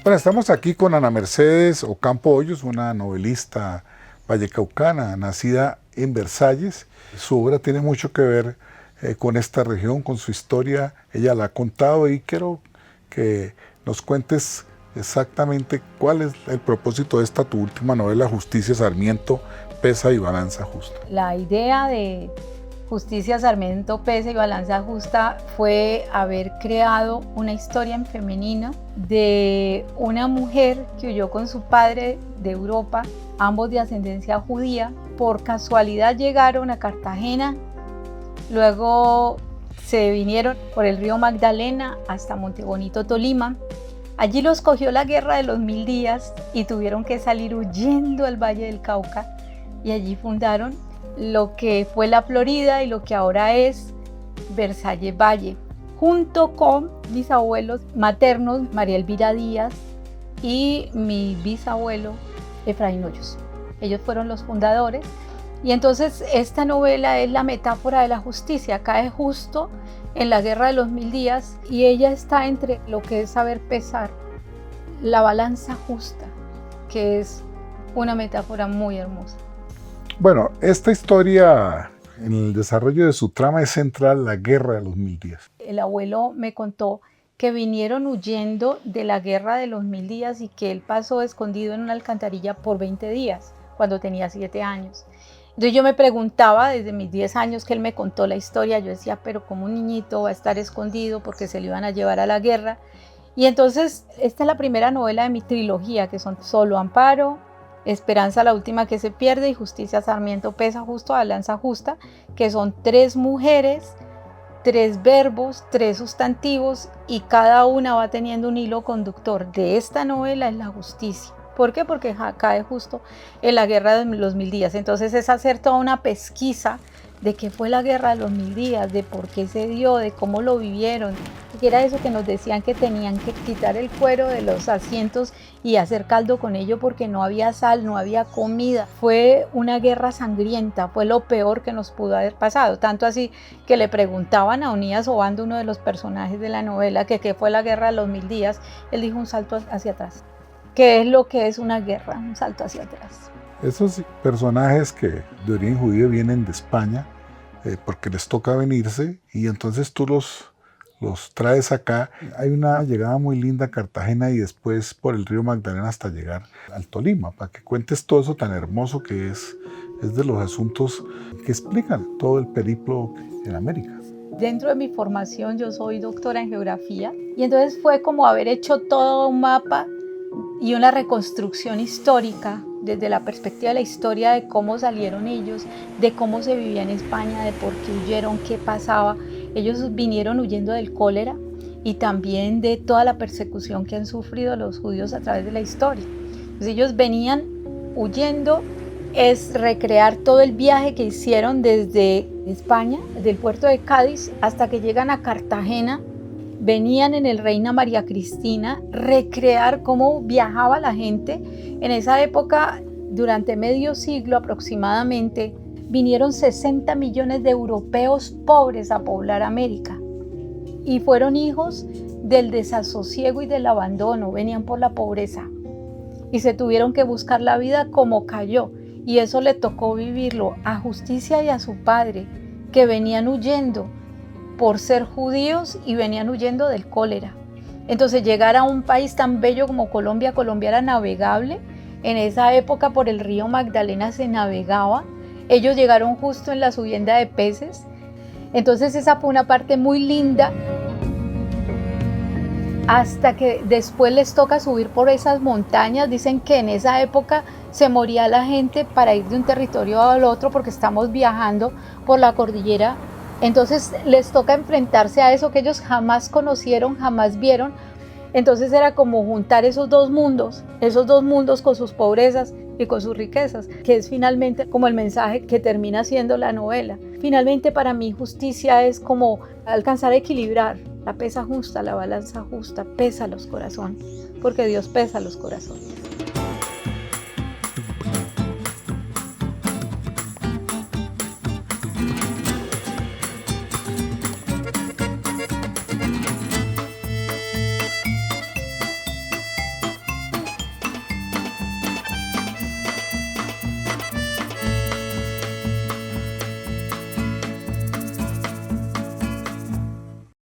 Bueno, estamos aquí con Ana Mercedes Ocampo Hoyos, una novelista vallecaucana, nacida en Versalles. Su obra tiene mucho que ver con esta región, con su historia. Ella la ha contado y quiero que nos cuentes exactamente cuál es el propósito de esta tu última novela, Justicia, Sarmiento, Pesa y Balanza Justa. La idea de Justicia, Sarmiento, Pesa y Balanza Justa fue haber creado una historia en femenino de una mujer que huyó con su padre de Europa, ambos de ascendencia judía. Por casualidad llegaron a Cartagena, luego se vinieron por el río Magdalena hasta Montebonito, Tolima. Allí los cogió la guerra de los 1000 días y tuvieron que salir huyendo al Valle del Cauca, y allí fundaron lo que fue la Florida y lo que ahora es Versalles Valle, junto con mis abuelos maternos, María Elvira Díaz y mi bisabuelo Efraín Hoyos. Ellos fueron los fundadores, y entonces esta novela es la metáfora de la justicia. Cae justo en la guerra de los 1000 días y ella está entre lo que es saber pesar, la balanza justa, que es una metáfora muy hermosa. Bueno, esta historia, en el desarrollo de su trama, es central la guerra de los 1000 días. El abuelo me contó que vinieron huyendo de la guerra de los 1000 días y que él pasó escondido en una alcantarilla por 20 días, cuando tenía 7 años. Entonces yo me preguntaba, desde mis 10 años que él me contó la historia, yo decía, pero ¿cómo un niñito va a estar escondido porque se lo iban a llevar a la guerra? Y entonces esta es la primera novela de mi trilogía, que son Solo Amparo, Esperanza la última que se pierde y Justicia, Sarmiento, Pesa, Justo, Balanza Justa, que son 3 mujeres, 3 verbos, 3 sustantivos, y cada una va teniendo un hilo conductor. De esta novela es la justicia. ¿Por qué? Porque cae justo en la guerra de los 1000 días. Entonces es hacer toda una pesquisa de qué fue la guerra de los 1000 días, de por qué se dio, de cómo lo vivieron. Y era eso que nos decían, que tenían que quitar el cuero de los asientos y hacer caldo con ello porque no había sal, no había comida. Fue una guerra sangrienta, fue lo peor que nos pudo haber pasado. Tanto así que le preguntaban a Onías Obando, uno de los personajes de la novela, que qué fue la guerra de los 1000 días. Él dijo: un salto hacia atrás. ¿Qué es lo que es una guerra? Un salto hacia atrás. Esos personajes que de origen judío vienen de España porque les toca venirse, y entonces tú los traes acá. Hay una llegada muy linda a Cartagena y después por el río Magdalena hasta llegar al Tolima, para que cuentes todo eso tan hermoso que es de los asuntos que explican todo el periplo en América. Dentro de mi formación yo soy doctora en geografía, y entonces fue como haber hecho todo un mapa y una reconstrucción histórica desde la perspectiva de la historia, de cómo salieron ellos, de cómo se vivía en España, de por qué huyeron, qué pasaba. Ellos vinieron huyendo del cólera y también de toda la persecución que han sufrido los judíos a través de la historia. Entonces ellos venían huyendo, es recrear todo el viaje que hicieron desde España, desde el puerto de Cádiz hasta que llegan a Cartagena. Venían en el Reina María Cristina, recrear cómo viajaba la gente. En esa época, durante medio siglo aproximadamente, vinieron 60 millones de europeos pobres a poblar América. Y fueron hijos del desasosiego y del abandono, venían por la pobreza. Y se tuvieron que buscar la vida como cayó. Y eso le tocó vivirlo a Justicia y a su padre, que venían huyendo por ser judíos y venían huyendo del cólera. Entonces llegar a un país tan bello como Colombia, Colombia era navegable, en esa época por el río Magdalena se navegaba, ellos llegaron justo en la subienda de peces, entonces esa fue una parte muy linda, hasta que después les toca subir por esas montañas. Dicen que en esa época se moría la gente para ir de un territorio al otro porque estamos viajando por la cordillera. Entonces les toca enfrentarse a eso que ellos jamás conocieron, jamás vieron. Entonces era como juntar esos dos mundos con sus pobrezas y con sus riquezas, que es finalmente como el mensaje que termina siendo la novela. Finalmente para mí justicia es como alcanzar a equilibrar la pesa justa, la balanza justa, pesa los corazones, porque Dios pesa los corazones.